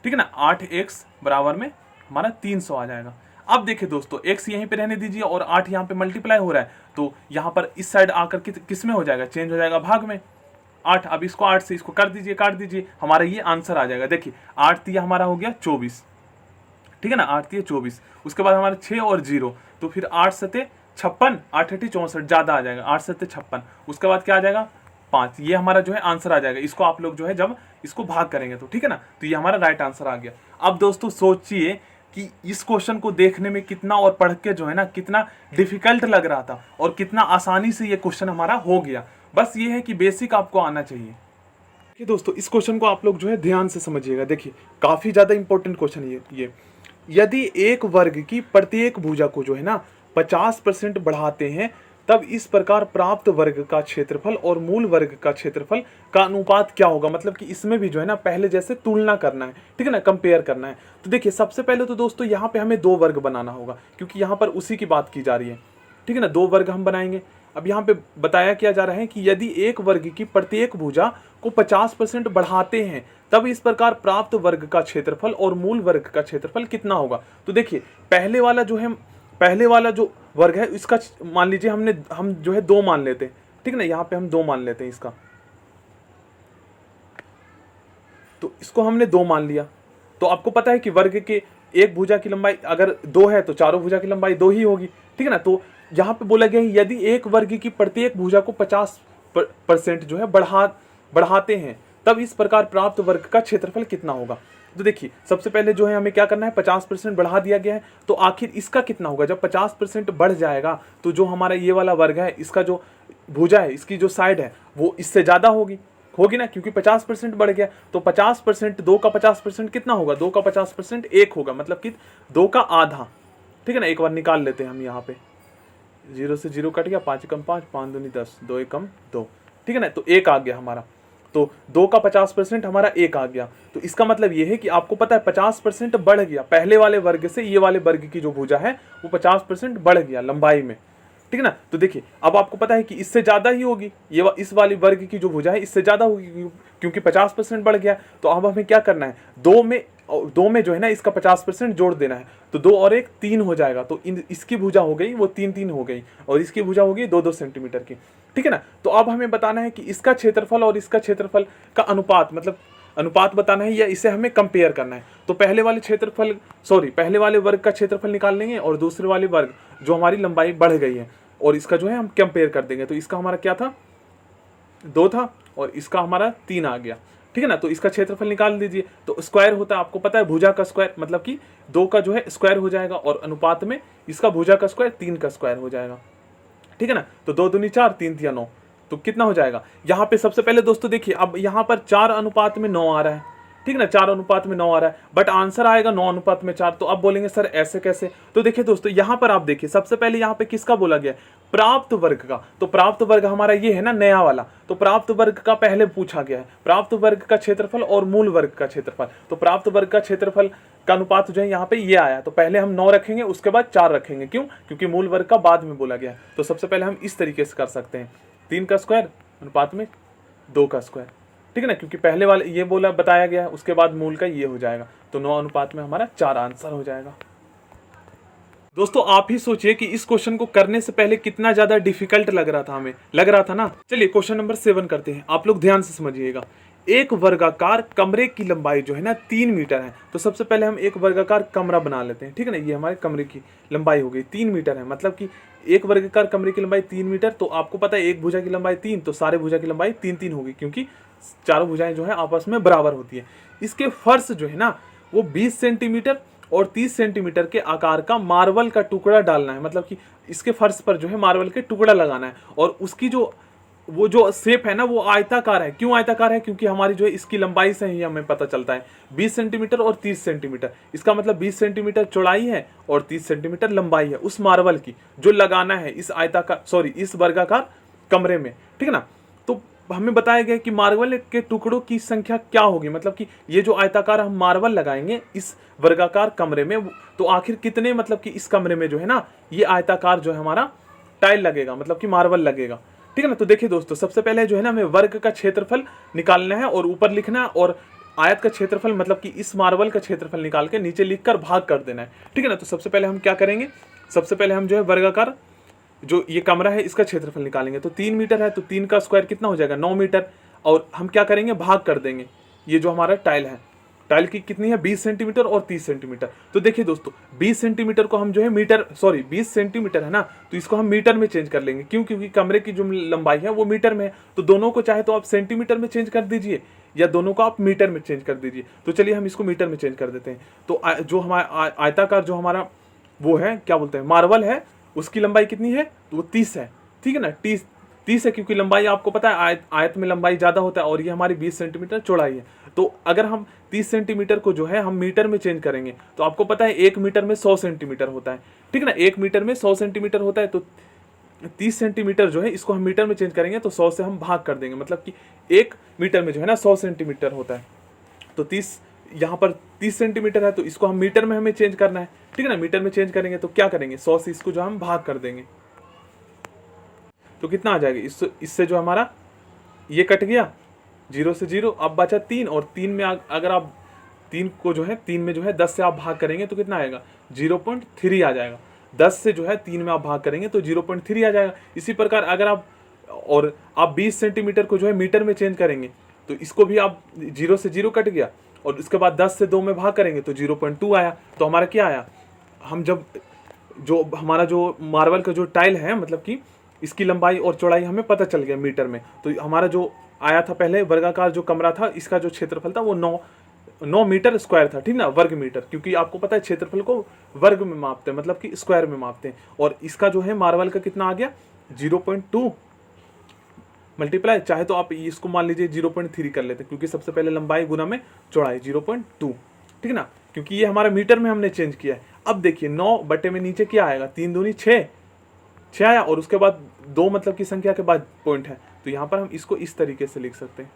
ठीक है ना, 8x बराबर में हमारा 300 आ जाएगा। अब देखिए दोस्तों x यहीं पे रहने दीजिए और 8 यहाँ पे मल्टीप्लाई हो रहा है, तो यहाँ पर इस साइड आकर किस में हो जाएगा, चेंज हो जाएगा भाग में 8। अब इसको 8 से इसको कर दीजिए, काट दीजिए, हमारा ये आंसर आ जाएगा। देखिए 8 तिया हमारा हो गया 24, ठीक है ना, 8 तिया 24। उसके बाद हमारा 6 और 0, तो फिर 8 सते 56, 8 8 64, ज़्यादा आ जाएगा, 8 सते 56। उसके बाद क्या आ जाएगा 5, ये हमारा जो है आंसर आ जाएगा। इसको आप लोग जो है जब इसको भाग करेंगे तो, ठीक है ना, तो ये हमारा राइट आंसर आ गया। अब दोस्तों सोचिए कि इस क्वेश्चन को देखने में कितना और पढ़ के जो है ना कितना डिफिकल्ट लग रहा था और कितना आसानी से ये क्वेश्चन हमारा हो गया। बस ये है कि बेसिक आपको आना चाहिए। देखिए दोस्तों इस क्वेश्चन को आप लोग जो है ध्यान से समझिएगा। देखिए काफी ज्यादा इंपॉर्टेंट क्वेश्चन ये यदि एक वर्ग की प्रत्येक भुजा को जो है ना 50% बढ़ाते हैं, तब इस प्रकार प्राप्त वर्ग का क्षेत्रफल और मूल वर्ग का क्षेत्रफल का अनुपात क्या होगा। मतलब कि इसमें भी जो है ना पहले जैसे तुलना करना है, ठीक है ना, कंपेयर करना है। तो देखिए सबसे पहले तो दोस्तों यहाँ पे हमें 2 वर्ग बनाना होगा, क्योंकि यहाँ पर उसी की बात की जा रही है, ठीक है ना, 2 वर्ग हम बनाएंगे। अब यहाँ पे बताया क्या जा रहा है कि यदि एक वर्ग की प्रत्येक भुजा को 50% बढ़ाते हैं, तब इस प्रकार प्राप्त वर्ग का क्षेत्रफल और मूल वर्ग का क्षेत्रफल कितना होगा। तो देखिए पहले वाला जो वर्ग है इसका मान लीजिए हम जो है 2 मान लेते हैं, ठीक है ना, यहाँ पे हम 2 मान लेते हैं इसका, तो इसको हमने 2 मान लिया। तो आपको पता है कि वर्ग के एक भुजा की लंबाई अगर 2 है तो चारों भुजा की लंबाई 2 ही होगी, ठीक है ना। तो यहाँ पे बोला गया है यदि एक वर्ग की प्रत्येक भुजा को 50% जो है बढ़ाते हैं, तब इस प्रकार प्राप्त वर्ग का क्षेत्रफल कितना होगा। तो देखिए सबसे पहले जो है हमें क्या करना है, 50% बढ़ा दिया गया है, तो आखिर इसका कितना होगा। जब 50% बढ़ जाएगा तो जो हमारा ये वाला वर्ग है, इसका जो भुजा है, इसकी जो साइड है वो इससे ज़्यादा होगी ना, क्योंकि 50% बढ़ गया। तो 50% 2 का 50% कितना होगा, 2 का 50% 1 होगा, मतलब कि 2 का आधा, ठीक है ना। एक बार निकाल लेते हैं हम, यहाँ पे 0 से 0 कट गया, 5 कम 5, 5 दूनी 10, 2 एक कम 2, ठीक है ना, तो 1 आ गया हमारा। तो 2 का 50% हमारा 1 आ गया। तो इसका मतलब ये है कि आपको पता है 50% बढ़ गया, पहले वाले वर्ग से ये वाले वर्ग की जो भुजा है वो 50% बढ़ गया लंबाई में, ठीक है ना। तो देखिए अब आपको पता है कि इससे ज़्यादा ही होगी, इस वाली वर्ग की जो भुजा है इससे ज़्यादा होगी, क्योंकि 50% बढ़ गया। तो अब हमें क्या करना है, दो में जो है ना इसका 50% जोड़ देना है। तो 2 और 1 3 हो जाएगा। तो इसकी भुजा हो गई वो 3 हो गई, और इसकी भुजा होगी 2 सेंटीमीटर की, ठीक है ना। तो अब हमें बताना है कि इसका क्षेत्रफल और इसका क्षेत्रफल का अनुपात, मतलब अनुपात बताना है, या इसे हमें कंपेयर करना है। तो पहले वाले वर्ग का क्षेत्रफल निकाल लेंगे, और दूसरे वाले वर्ग जो हमारी लंबाई बढ़ गई है, और इसका जो है हम कंपेयर कर देंगे। तो इसका हमारा क्या था, 2 था, और इसका हमारा 3 आ गया, ठीक है ना। तो इसका क्षेत्रफल निकाल दीजिए। तो स्क्वायर होता है, आपको पता है भुजा का स्क्वायर, मतलब कि 2 का जो है स्क्वायर हो जाएगा, और अनुपात में इसका भुजा का स्क्वायर 3 का स्क्वायर हो जाएगा, ठीक है ना। तो 2 दूनी 4, 3 तिया 9, तो कितना हो जाएगा। यहाँ पे सबसे पहले दोस्तों देखिए, अब यहाँ पर 4 अनुपात में 9 आ रहा है, ठीक है ना, 4 अनुपात में 9 आ रहा है, बट आंसर आएगा 9 अनुपात में 4। तो अब बोलेंगे सर ऐसे कैसे। तो देखिए दोस्तों, यहाँ पर आप देखिए सबसे पहले यहाँ पे किसका बोला गया, प्राप्त वर्ग का। तो प्राप्त वर्ग हमारा ये है ना, नया वाला। तो प्राप्त वर्ग का पहले पूछा गया है, प्राप्त वर्ग का क्षेत्रफल और मूल वर्ग का क्षेत्रफल। तो प्राप्त वर्ग का क्षेत्रफल का अनुपात जो है यहाँ पे ये आया। तो पहले हम 9 रखेंगे, उसके बाद 4 रखेंगे, क्यों, क्योंकि मूल वर्ग का बाद में बोला गया है। तो सबसे पहले हम इस तरीके से कर सकते हैं, 3 का स्क्वायर अनुपात में 2 का स्क्वायर, ठीक है ना, क्योंकि पहले वाले ये बताया गया है, उसके बाद मूल का ये हो जाएगा। तो 9 अनुपात में हमारा 4 आंसर हो जाएगा। दोस्तों आप ही सोचिए कि इस क्वेश्चन को करने से पहले कितना ज्यादा डिफिकल्ट लग रहा था, हमें लग रहा था ना। चलिए क्वेश्चन नंबर 7 करते हैं, आप लोग ध्यान से समझिएगा। एक वर्गाकार कमरे की लंबाई जो है ना 3 मीटर है। तो सबसे पहले हम एक वर्गाकार कमरा बना लेते हैं, ठीक है ना। ये हमारे कमरे की लंबाई हो गई 3 मीटर है, मतलब कि एक वर्गाकार कमरे की लंबाई 3 मीटर। तो आपको पता है एक भुजा की लंबाई 3, तो सारे भुजा की लंबाई 3 होगी, क्योंकि चारों भुजाएं जो है आपस में बराबर होती है। इसके फर्श जो है ना वो 20 सेंटीमीटर और 30 सेंटीमीटर के आकार का मार्बल का टुकड़ा डालना है, मतलब कि इसके फर्श पर जो है मार्बल के टुकड़ा लगाना है, और उसकी वो जो शेप है ना वो आयताकार है। क्यों आयताकार है, क्योंकि हमारी जो है इसकी लंबाई से ही हमें पता चलता है 20 सेंटीमीटर और 30 सेंटीमीटर। इसका मतलब 20 सेंटीमीटर चौड़ाई है और 30 सेंटीमीटर लंबाई है उस मार्बल की, जो लगाना है इस वर्गाकार कमरे में, ठीक है ना। तो हमें बताया गया कि मार्बल के टुकड़ों की संख्या क्या होगी, मतलब कि ये जो आयताकार हम मार्बल लगाएंगे इस वर्गाकार कमरे में, तो आखिर कितने, मतलब कि इस कमरे में जो है ना ये आयताकार जो है हमारा टाइल लगेगा, मतलब कि मार्बल लगेगा, ठीक है ना। तो देखिए दोस्तों, सबसे पहले जो है ना हमें वर्ग का क्षेत्रफल निकालना है और ऊपर लिखना है, और आयत का क्षेत्रफल मतलब कि इस मार्बल का क्षेत्रफल निकाल के नीचे लिखकर भाग कर देना है, ठीक है ना। तो सबसे पहले हम क्या करेंगे, सबसे पहले हम जो है वर्गाकार जो ये कमरा है इसका क्षेत्रफल निकालेंगे। तो 3 मीटर है, तो 3 का स्क्वायर कितना हो जाएगा, 9 मीटर। और हम क्या करेंगे, भाग कर देंगे ये जो हमारा टाइल है, टाइल की कितनी है 20 सेंटीमीटर और 30 सेंटीमीटर। तो देखिए दोस्तों 20 सेंटीमीटर को हम जो है 20 सेंटीमीटर है ना, तो इसको हम मीटर में चेंज कर लेंगे। क्यों, क्योंकि कमरे की जो लंबाई है वो मीटर में है। तो दोनों को चाहे तो आप सेंटीमीटर में चेंज कर दीजिए, या दोनों को आप मीटर में चेंज कर दीजिए। तो चलिए हम इसको मीटर में चेंज कर देते हैं। तो जो हमारा आयताकार जो हमारा वो है क्या बोलते हैं मार्बल है, उसकी लंबाई कितनी है, तो वो 30 है, ठीक है ना। 30 है, क्योंकि लंबाई आपको पता है आयत में लंबाई ज़्यादा होता है, और ये हमारी 20 सेंटीमीटर चौड़ाई है। तो अगर हम 30 सेंटीमीटर को जो है हम मीटर में चेंज करेंगे, तो आपको पता है 1 मीटर में 100 सेंटीमीटर होता है, ठीक है ना। 1 मीटर में 100 सेंटीमीटर होता है। तो 30 सेंटीमीटर जो है इसको हम मीटर में चेंज करेंगे, तो 100 से हम भाग कर देंगे, मतलब कि 1 मीटर में जो है ना 100 सेंटीमीटर होता है। तो 30 यहाँ पर 30 सेंटीमीटर है, तो इसको हम मीटर में हमें चेंज करना है, ठीक है ना। मीटर में चेंज करेंगे तो क्या करेंगे, 100 से इसको जो हम भाग कर देंगे, तो कितना आ जाएगा, इससे जो हमारा ये कट गया 0 से 0, अब बचा 3, और 3 में अगर आप 3 को जो है 3 में जो है 10 से आप भाग करेंगे तो कितना आएगा, 0.3 आ जाएगा। 10 से जो है 3 में आप भाग करेंगे तो 0.3 आ जाएगा। इसी प्रकार अगर आप 20 सेंटीमीटर को जो है मीटर में चेंज करेंगे, तो इसको भी आप 0 से 0 कट गया, और उसके बाद 10 से 2 में भाग करेंगे तो 0.2 आया। तो हमारा क्या आया, हम जब जो हमारा जो मार्बल का जो टाइल है, मतलब कि इसकी लंबाई और चौड़ाई हमें पता चल गया मीटर में। तो हमारा जो आया था पहले वर्गाकार जो कमरा था, इसका जो क्षेत्रफल था वो 9 मीटर स्क्वायर था, ठीक ना, वर्ग मीटर, क्योंकि आपको पता है क्षेत्रफल को वर्ग में मापते हैं, मतलब कि स्क्वायर में मापते हैं। और इसका जो है मार्बल का कितना आ गया, 0.2 मल्टीप्लाई, चाहे तो आप इसको मान लीजिए 0.3 कर लेते हैं, क्योंकि सबसे पहले लंबाई गुना में चौड़ाई 0.2, ठीक है ना, क्योंकि ये हमारा मीटर में हमने चेंज किया है। अब देखिए 9 बटे में नीचे क्या आएगा, 3 दूनी 6 आया, और उसके बाद 2 मतलब की संख्या के बाद पॉइंट है, तो यहाँ पर हम इसको इस तरीके से लिख सकते हैं,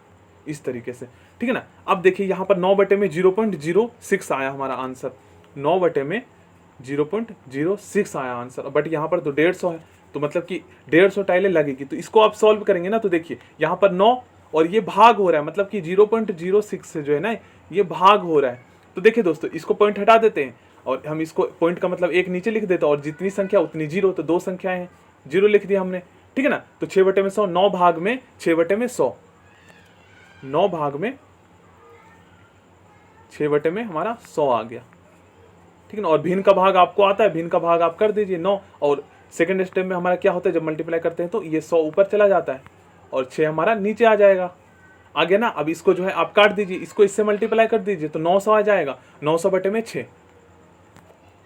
इस तरीके से, ठीक है ना। अब देखिए यहाँ पर 9 बटे में 0.06 आया हमारा आंसर, 9 बटे में 0.06 आया आंसर, बट यहाँ पर तो 150 है, तो मतलब कि 150 टाइलें लगेगी। तो इसको आप सॉल्व करेंगे ना, तो देखिए यहाँ पर 9 और ये भाग हो रहा है, मतलब कि 0.06 से जो है ना ये भाग हो रहा है। तो देखिए दोस्तों, इसको पॉइंट हटा देते हैं और हम इसको पॉइंट का मतलब एक नीचे लिख देते हैं, और जितनी संख्या उतनी जीरो, तो 2 संख्याएं हैं, 0 लिख दिया हमने, ठीक है ना। तो 6/100, 9 भाग में 6/100, 9 भाग में 6 में हमारा 100 आ गया, ठीक है ना। और भिन्न का भाग आपको आता है, भिन्न का भाग आप कर दीजिए 9, और सेकंड स्टेप में हमारा क्या होता है, जब मल्टीप्लाई करते हैं तो ये 100 ऊपर चला जाता है और 6 हमारा नीचे आ जाएगा, आ गया ना। अब इसको जो है आप काट दीजिए, इसको इससे मल्टीप्लाई कर दीजिए तो 900 आ जाएगा, 900/6,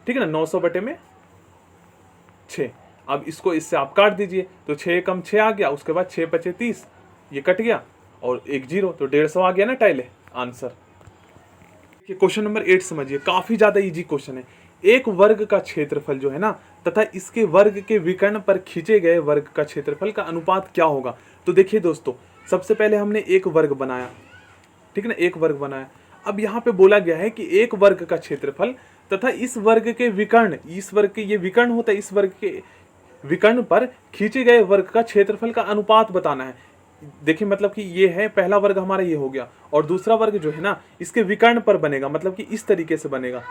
ठीक है ना, 900/6। अब इसको इससे आप काट दीजिए तो 6 कम 6 आ गया, उसके बाद 6 × 30, ये कट गया और एक 0, तो 150 आ गया ना टाइले आंसर। क्वेश्चन नंबर 8 समझिए, काफी ज्यादा इजी क्वेश्चन है। एक वर्ग का क्षेत्रफल जो है ना तथा इसके वर्ग के विकर्ण पर खींचे गए वर्ग का क्षेत्रफल का अनुपात क्या होगा। तो देखिए दोस्तों, सबसे पहले हमने एक वर्ग बनाया, ठीक है ना, एक वर्ग बनाया। अब यहाँ पे बोला गया है कि एक वर्ग का क्षेत्रफल तथा इस वर्ग के विकर्ण, इस वर्ग के ये विकर्ण होता है, इस वर्ग के विकर्ण पर खींचे गए वर्ग का क्षेत्रफल का अनुपात बताना है। देखिए मतलब कि ये है पहला वर्ग हमारा, ये हो गया, और दूसरा वर्ग जो है ना इसके विकर्ण पर बनेगा, मतलब कि इस तरीके से बनेगा,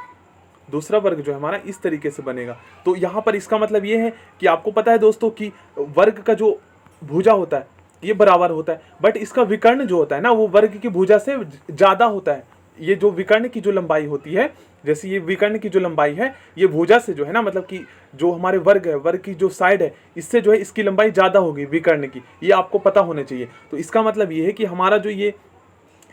दूसरा वर्ग जो है हमारा इस तरीके से बनेगा। तो यहाँ पर इसका मतलब ये है कि आपको पता है दोस्तों कि वर्ग का जो भुजा होता है ये बराबर होता है, बट इसका विकर्ण जो होता है ना वो वर्ग की भुजा से ज्यादा होता है। ये जो विकर्ण की जो लंबाई होती है, जैसे ये विकर्ण की जो लंबाई है ये भुजा से जो है ना, मतलब कि जो हमारे वर्ग है, वर्ग की जो साइड है इससे जो है इसकी लंबाई ज्यादा होगी विकर्ण की, ये आपको पता होना चाहिए। तो इसका मतलब ये है कि हमारा जो ये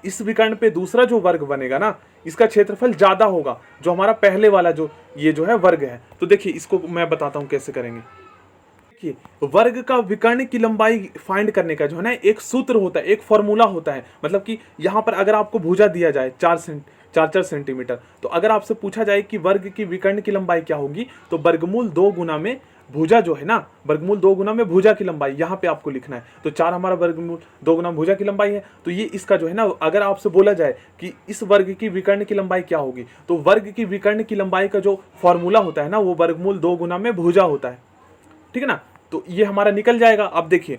इस विकर्ण पे दूसरा जो वर्ग बनेगा ना इसका क्षेत्रफल ज्यादा होगा जो हमारा पहले वाला जो ये जो है वर्ग है। तो देखिए इसको मैं बताता हूँ कैसे करेंगे। देखिए वर्ग का विकर्ण की लंबाई फाइंड करने का जो है ना एक सूत्र होता है, एक फॉर्मूला होता है। मतलब कि यहाँ पर अगर आपको भुजा दिया जाए 4 सेंटीमीटर, तो अगर आपसे पूछा जाए कि वर्ग की विकर्ण की लंबाई क्या होगी, तो वर्गमूल 2 गुना में भुजा जो है ना, वर्गमूल 2 गुना में भुजा की लंबाई यहाँ पे आपको लिखना है। तो 4 हमारा वर्गमूल 2 गुना भुजा की लंबाई है, तो ये इसका जो है ना, अगर आपसे बोला जाए कि इस वर्ग की विकर्ण की लंबाई क्या होगी, तो वर्ग की विकर्ण की लंबाई का जो फॉर्मूला होता है ना वो वर्गमूल 2 गुना में भुजा होता है, ठीक है ना। तो ये हमारा निकल जाएगा। अब देखिए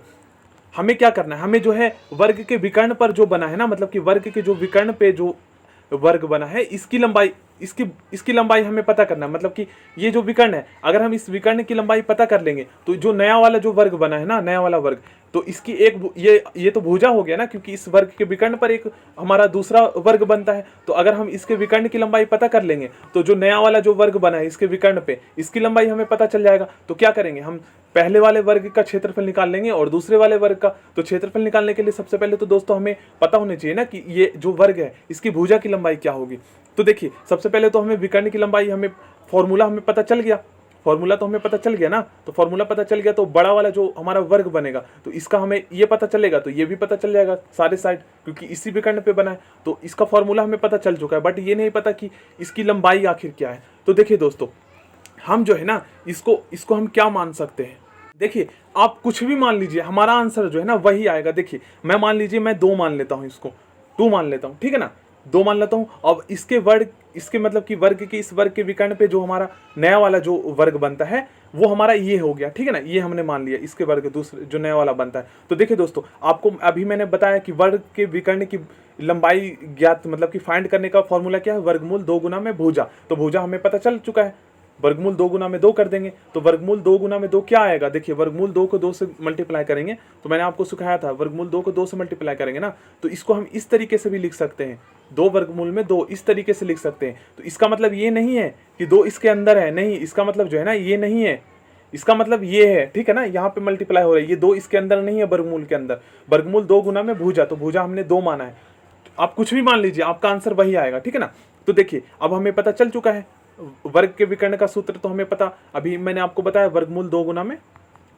हमें क्या करना है, हमें जो है वर्ग के विकर्ण पर जो बना है ना, मतलब कि वर्ग के जो विकर्ण पे जो वर्ग बना है इसकी लंबाई, इसकी लंबाई हमें पता करना है। मतलब कि ये जो विकर्ण है, अगर हम इस विकर्ण की लंबाई पता कर लेंगे तो जो नया वाला जो वर्ग बना है ना, नया वाला वर्ग, तो इसकी एक ये तो भुजा हो गया ना, क्योंकि इस वर्ग के विकर्ण पर एक हमारा दूसरा वर्ग बनता है। तो अगर हम इसके विकर्ण की लंबाई पता कर लेंगे तो जो नया वाला जो वर्ग बना है इसके विकर्ण पे इसकी लंबाई हमें पता चल जाएगा। तो क्या करेंगे, हम पहले वाले वर्ग का क्षेत्रफल निकाल लेंगे और दूसरे वाले वर्ग का। तो क्षेत्रफल निकालने के लिए सबसे पहले तो दोस्तों हमें पता होना चाहिए ना कि ये जो वर्ग है इसकी भुजा की लंबाई क्या होगी। तो देखिए सबसे पहले तो हमें विकर्ण की लंबाई, हमें फॉर्मूला हमें पता चल गया, फॉर्मूला तो हमें पता चल गया ना। तो फॉर्मूला पता चल गया तो बड़ा वाला जो हमारा वर्ग बनेगा तो इसका हमें ये पता चलेगा, तो ये भी पता चल जाएगा सारे साइड, क्योंकि इसी विकर्ण पे बना है। तो इसका फॉर्मूला हमें पता चल चुका है, बट ये नहीं पता कि इसकी लंबाई आखिर क्या है। तो देखिए दोस्तों हम जो है ना इसको हम क्या मान सकते हैं। देखिए आप कुछ भी मान लीजिए, हमारा आंसर जो है ना वही आएगा। देखिए मैं मान लीजिए मैं 2 मान लेता हूँ, इसको 2 मान लेता हूँ, ठीक है ना, 2 मान लेता हूँ। अब इसके वर्ग, इसके मतलब कि वर्ग के इस वर्ग के विकर्ण पे जो हमारा नया वाला जो वर्ग बनता है वो हमारा ये हो गया, ठीक है ना, ये हमने मान लिया इसके वर्ग दूसरे जो नया वाला बनता है। तो देखिए दोस्तों आपको अभी मैंने बताया कि वर्ग के विकर्ण की लंबाई ज्ञात, मतलब कि फाइंड करने का फॉर्मूला क्या है, वर्गमूल 2 गुना में भुजा। तो भुजा हमें पता चल चुका है, वर्गमूल 2 गुना में 2 कर देंगे। तो वर्गमूल 2 गुना में 2 क्या आएगा, देखिए वर्गमूल 2 को 2 से मल्टीप्लाई करेंगे, तो मैंने आपको सिखाया था वर्गमूल 2 को 2 से मल्टीप्लाई करेंगे ना, तो इसको हम इस तरीके से भी लिख सकते हैं, 2 वर्गमूल में 2 इस तरीके से लिख सकते हैं। तो इसका मतलब ये नहीं है कि 2 इसके अंदर है, नहीं, इसका मतलब जो है ना ये नहीं है, इसका मतलब ये है, ठीक है ना, यहाँ पे मल्टीप्लाई हो रहा है, ये 2 इसके अंदर नहीं है, वर्गमूल के अंदर। वर्गमूल 2 गुना में भुजा, तो भुजा हमने 2 माना है। आप कुछ भी मान लीजिए, आपका आंसर वही आएगा, ठीक है ना। तो देखिए अब हमें पता चल चुका है वर्ग के विकर्ण का सूत्र, तो हमें पता, अभी मैंने आपको बताया वर्गमूल 2 गुना में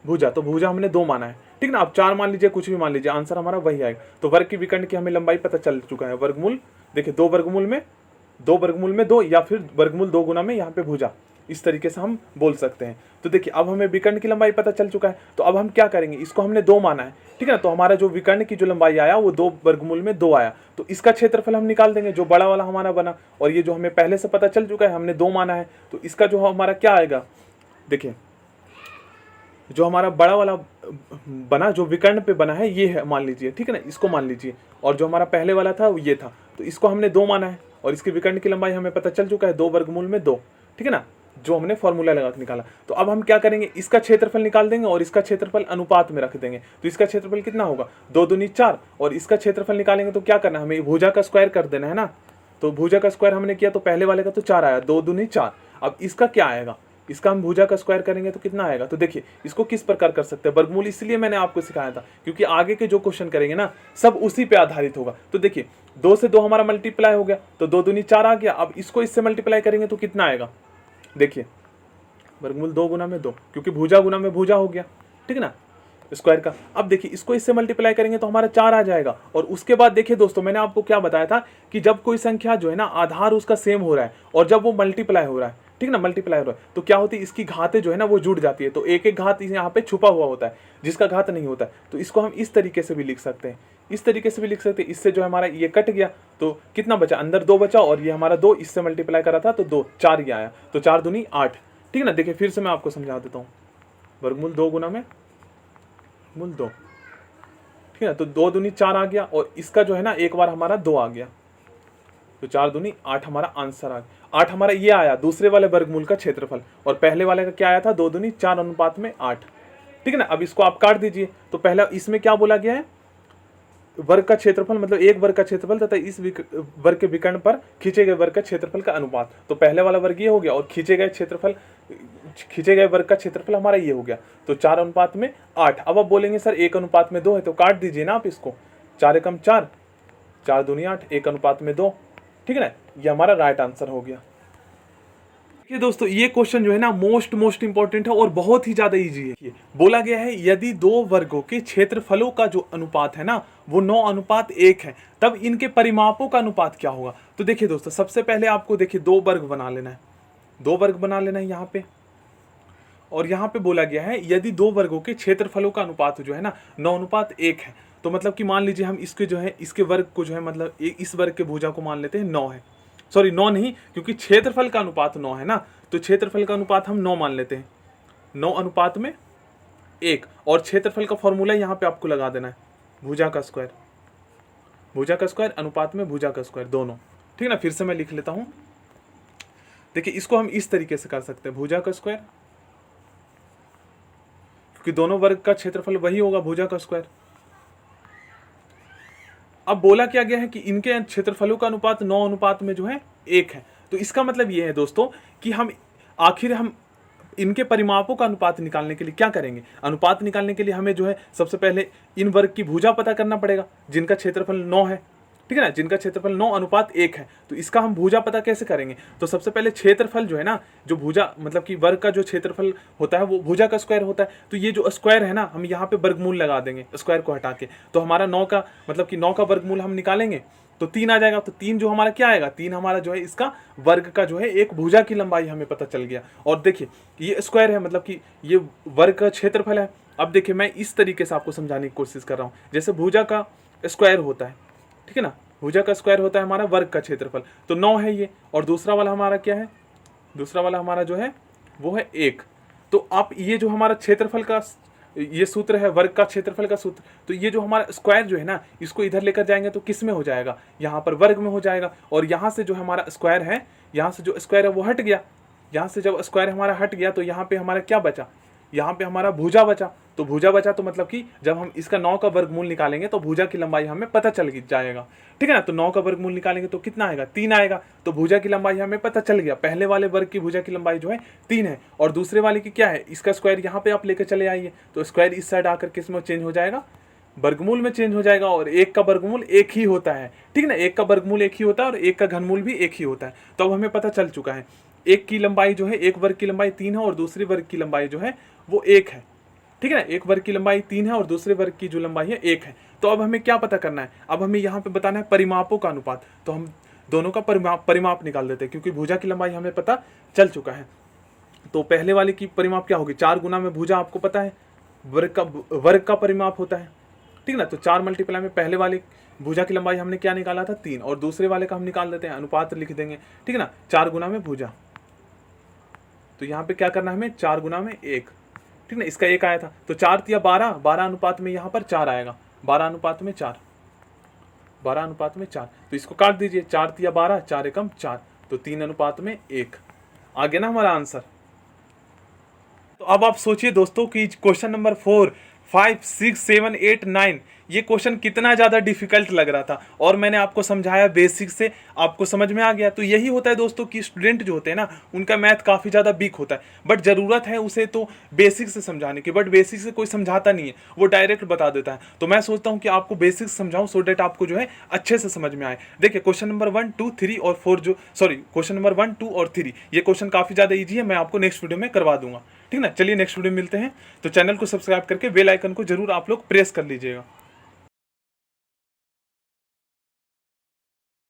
भुजा, तो भुजा हमने 2 माना है, ठीक ना। आप 4 मान लीजिए, कुछ भी मान लीजिए, आंसर हमारा वही आएगा। तो वर्ग की विकर्ण की हमें लंबाई पता चल चुका है, वर्गमूल, देखिए 2 वर्गमूल में 2 या फिर वर्गमूल 2 गुना में यहाँ पे भुजा, इस तरीके से हम बोल सकते हैं। तो देखिए अब हमें विकर्ण की लंबाई पता चल चुका है, तो अब हम क्या करेंगे, इसको हमने 2 माना है, ठीक है ना। तो हमारा जो विकर्ण की जो लंबाई आया वो 2 वर्गमूल में 2 आया, तो इसका क्षेत्रफल हम निकाल देंगे जो बड़ा वाला हमारा बना, और ये जो हमें पहले से पता चल चुका है, हमने 2 माना है, तो इसका जो हमारा क्या आएगा, देखिए जो हमारा बड़ा वाला बना जो विकर्ण पे बना है ये है, मान लीजिए, ठीक है ना, इसको मान लीजिए, और जो हमारा पहले वाला था वो ये था, तो इसको हमने 2 माना है, और इसके विकर्ण की लंबाई हमें पता चल चुका है 2 वर्गमूल में 2, ठीक है ना, जो हमने फॉर्मूला लगा के निकाला। तो अब हम क्या करेंगे, इसका क्षेत्रफल निकाल देंगे और इसका क्षेत्रफल अनुपात में रख देंगे, तो इसका क्षेत्रफल कितना होगा 2 दूनी 4, और इसका क्षेत्रफल निकालेंगे तो क्या करना है, हमें भुजा का स्क्वायर कर देना है ना, तो भुजा का स्क्वायर हमने किया तो पहले वाले का तो 4 आया, 2 दूनी 4, अब इसका क्या आएगा, इसका हम भुजा का स्क्वायर करेंगे तो कितना आएगा। तो देखिए इसको किस प्रकार कर सकते हैं, वर्गमूल इसलिए मैंने आपको सिखाया था क्योंकि आगे के जो क्वेश्चन करेंगे ना सब उसी पे आधारित होगा। तो देखिए 2 से 2 हमारा मल्टीप्लाई हो गया, तो 2 दूनी 4 आ गया, अब इसको इससे मल्टीप्लाई करेंगे तो कितना आएगा, देखिए वर्गमूल 2 गुना में 2, क्योंकि भुजा गुना में भुजा हो गया, ठीक है ना, स्क्वायर का। अब देखिए इसको इससे मल्टीप्लाई करेंगे तो हमारा 4 आ जाएगा, और उसके बाद देखिए दोस्तों मैंने आपको क्या बताया था कि जब कोई संख्या जो है ना आधार उसका सेम हो रहा है और जब वो मल्टीप्लाई हो रहा है, ठीक है ना, मल्टीप्लाई हो रहा है, तो क्या होती है इसकी घातें जो है ना वो जुड़ जाती है, तो एक एक घात यहाँ पे छुपा हुआ होता है जिसका घात नहीं होता है, तो इसको हम इस तरीके से भी लिख सकते हैं, इस तरीके से भी लिख सकते हैं। इससे जो हमारा ये कट गया तो कितना बचा, अंदर 2 बचा, और ये हमारा 2 इससे मल्टीप्लाई करा था तो 2 4 ये आया, तो 4 दूनी 8, ठीक है ना। देखिए फिर से मैं आपको समझा देता हूँ, वर्गमूल 2 गुना में मूल 2, ठीक है, तो 2 दूनी 4 आ गया, और इसका जो है ना एक बार हमारा 2 आ गया, तो 4 दूनी 8 हमारा आंसर आ गया। 8 हमारा ये आया दूसरे वाले वर्गमूल का क्षेत्रफल, और पहले वाले का क्या आया था 2 दूनी 4 अनुपात में 8, ठीक है ना। अब इसको आप काट दीजिए, तो पहला इसमें क्या बोला गया है, वर्ग का क्षेत्रफल मतलब एक वर्ग का क्षेत्रफल तथा इस वर्ग के विकर्ण पर खींचे गए वर्ग का क्षेत्रफल का अनुपात, तो पहले वाला वर्ग ये हो गया, और खींचे गए वर्ग का क्षेत्रफल हमारा ये हो गया, तो 4 अनुपात में 8। अब आप बोलेंगे सर 1 अनुपात में 2 है, तो काट दीजिए ना आप इसको, 4 एकम 4, 4 दूनी 8, 1 अनुपात में 2, ठीक है ना, ये हमारा राइट आंसर हो गया। देखिए दोस्तों ये क्वेश्चन जो है ना मोस्ट इंपॉर्टेंट है और बहुत ही ज्यादा इजी है। बोला गया है यदि 2 वर्गों के क्षेत्रफलों का जो अनुपात है ना वो 9 अनुपात 1 है, तब इनके परिमापों का अनुपात क्या होगा। तो देखिए दोस्तों सबसे पहले आपको देखिए 2 वर्ग बना लेना है, 2 वर्ग बना लेना है यहाँ पे, और यहाँ पे बोला गया है यदि 2 वर्गों के क्षेत्रफलों का अनुपात जो है ना 9 अनुपात 1 है, तो मतलब कि मान लीजिए हम इसके जो है इसके वर्ग को जो है मतलब इस वर्ग के भुजा को मान लेते हैं 9 है, सॉरी 9 नहीं, क्योंकि क्षेत्रफल का अनुपात 9 है ना, तो क्षेत्रफल का अनुपात हम 9 मान लेते हैं, 9 अनुपात में 1, और क्षेत्रफल का फॉर्मूला यहाँ पे आपको लगा देना है भुजा का स्क्वायर, भुजा का स्क्वायर अनुपात में भुजा का स्क्वायर दोनों, ठीक है ना। फिर से मैं लिख लेता हूँ, देखिए इसको हम इस तरीके से कर सकते हैं भुजा का स्क्वायर, क्योंकि दोनों वर्ग का क्षेत्रफल वही होगा भुजा का स्क्वायर। अब बोला क्या गया है कि इनके क्षेत्रफलों का अनुपात 9 अनुपात में जो है 1 है, तो इसका मतलब ये है दोस्तों कि हम इनके परिमापों का अनुपात निकालने के लिए क्या करेंगे, अनुपात निकालने के लिए हमें जो है सबसे पहले इन वर्ग की भुजा पता करना पड़ेगा जिनका क्षेत्रफल 9 है, ठीक है ना, जिनका क्षेत्रफल 9 अनुपात 1 है, तो इसका हम भुजा पता कैसे करेंगे। तो सबसे पहले क्षेत्रफल जो है ना, जो भुजा मतलब कि वर्ग का जो क्षेत्रफल होता है वो भुजा का स्क्वायर होता है, तो ये जो स्क्वायर है ना हम यहाँ पे वर्गमूल लगा देंगे स्क्वायर को हटा के, तो हमारा 9 का मतलब कि 9 का वर्गमूल हम निकालेंगे तो 3 आ जाएगा, तो 3 जो हमारा क्या आएगा, 3 हमारा जो है इसका वर्ग का जो है एक भुजा की लंबाई हमें पता चल गया। और देखिए ये स्क्वायर है मतलब कि ये वर्ग का क्षेत्रफल है। अब देखिए मैं इस तरीके से आपको समझाने की कोशिश कर रहा हूँ, जैसे भुजा का स्क्वायर होता है, ठीक है ना, भुजा का स्क्वायर होता है हमारा वर्ग का क्षेत्रफल, तो 9 है ये, और दूसरा वाला हमारा क्या है, दूसरा वाला हमारा जो है वो है 1। तो आप ये जो हमारा क्षेत्रफल का ये सूत्र है वर्ग का क्षेत्रफल का सूत्र, तो ये जो हमारा स्क्वायर जो है ना इसको इधर लेकर जाएंगे तो किस में हो जाएगा, यहाँ पर वर्ग में हो जाएगा, और यहाँ से जो हमारा स्क्वायर है, यहाँ से जो स्क्वायर है वो हट गया, यहाँ से जब स्क्वायर हमारा हट गया तो यहाँ पे हमारा क्या बचा, यहाँ पे हमारा भुजा बचा, तो भुजा बचा तो मतलब कि जब हम इसका 9 का वर्गमूल निकालेंगे तो भुजा की लंबाई हमें पता चल जाएगा, ठीक है ना। तो 9 का वर्गमूल निकालेंगे तो कितना आएगा, 3 आएगा, तो भुजा की लंबाई हमें पता चल गया, पहले वाले वर्ग की भुजा की लंबाई जो है 3 है, और दूसरे वाले की क्या है, इसका स्क्वायर यहाँ पे आप लेकर चले आइए, तो स्क्वायर इस साइड आकर किस में चेंज हो जाएगा, वर्गमूल में चेंज हो जाएगा, और 1 का वर्गमूल 1 ही होता है, ठीक है ना, 1 का वर्गमूल 1 ही होता है और 1 का घनमूल भी 1 ही होता है। तो अब हमें पता चल चुका है एक की लंबाई जो है, एक वर्ग की लंबाई 3 है और दूसरी वर्ग की लंबाई जो है वो 1 है, ठीक है ना, एक वर्ग की लंबाई 3 है और दूसरे वर्ग की जो लंबाई है 1 है। तो अब हमें क्या पता करना है, अब हमें यहाँ पे बताना है परिमापों का अनुपात, तो हम दोनों का परिमाप निकाल देते हैं, क्योंकि भुजा की लंबाई हमें पता चल चुका है। तो पहले वाले की परिमाप क्या होगी, 4 गुना में भुजा आपको पता है वर्ग का परिमाप होता है, ठीक ना। तो 4 मल्टीप्लाई में पहले वाले भुजा की लंबाई हमने क्या निकाला था 3, और दूसरे वाले का हम निकाल देते हैं, अनुपात लिख देंगे, ठीक है ना। 4 गुना में भुजा, तो यहाँ पे क्या करना है हमें 4 गुना में 1, ठीक ना। इसका 1 आया था, तो 4 तिया 12, 12 अनुपात में यहाँ पर 4 आएगा, 12 अनुपात में 4, 12 अनुपात में 4, तो इसको काट दीजिए, 4 तिया 12, 4 एकम 4, तो 3 अनुपात में 1 आ गया ना हमारा आंसर। तो अब आप सोचिए दोस्तों कि क्वेश्चन नंबर 4, 5, 6, 7, 8, 9 ये क्वेश्चन कितना ज़्यादा डिफिकल्ट लग रहा था, और मैंने आपको समझाया बेसिक से, आपको समझ में आ गया। तो यही होता है दोस्तों कि स्टूडेंट जो होते हैं ना, उनका मैथ काफ़ी ज़्यादा वीक होता है, बट ज़रूरत है उसे तो बेसिक से समझाने की, बट बेसिक से कोई समझाता नहीं है, वो डायरेक्ट बता देता है। तो मैं सोचता हूँ कि आपको बेसिक समझाऊँ सो डेट आपको जो है अच्छे से समझ में आए। देखिए क्वेश्चन नंबर 1, 2, 3 और 4 जो क्वेश्चन नंबर 1, 2 और 3 ये क्वेश्चन काफ़ी ज़्यादा ईजी है, मैं आपको नेक्स्ट वीडियो में करवा दूंगा, ठीक ना। चलिए नेक्स्ट वीडियो में मिलते हैं, तो चैनल को सब्सक्राइब करके बेल आइकन को जरूर आप लोग प्रेस कर लीजिएगा।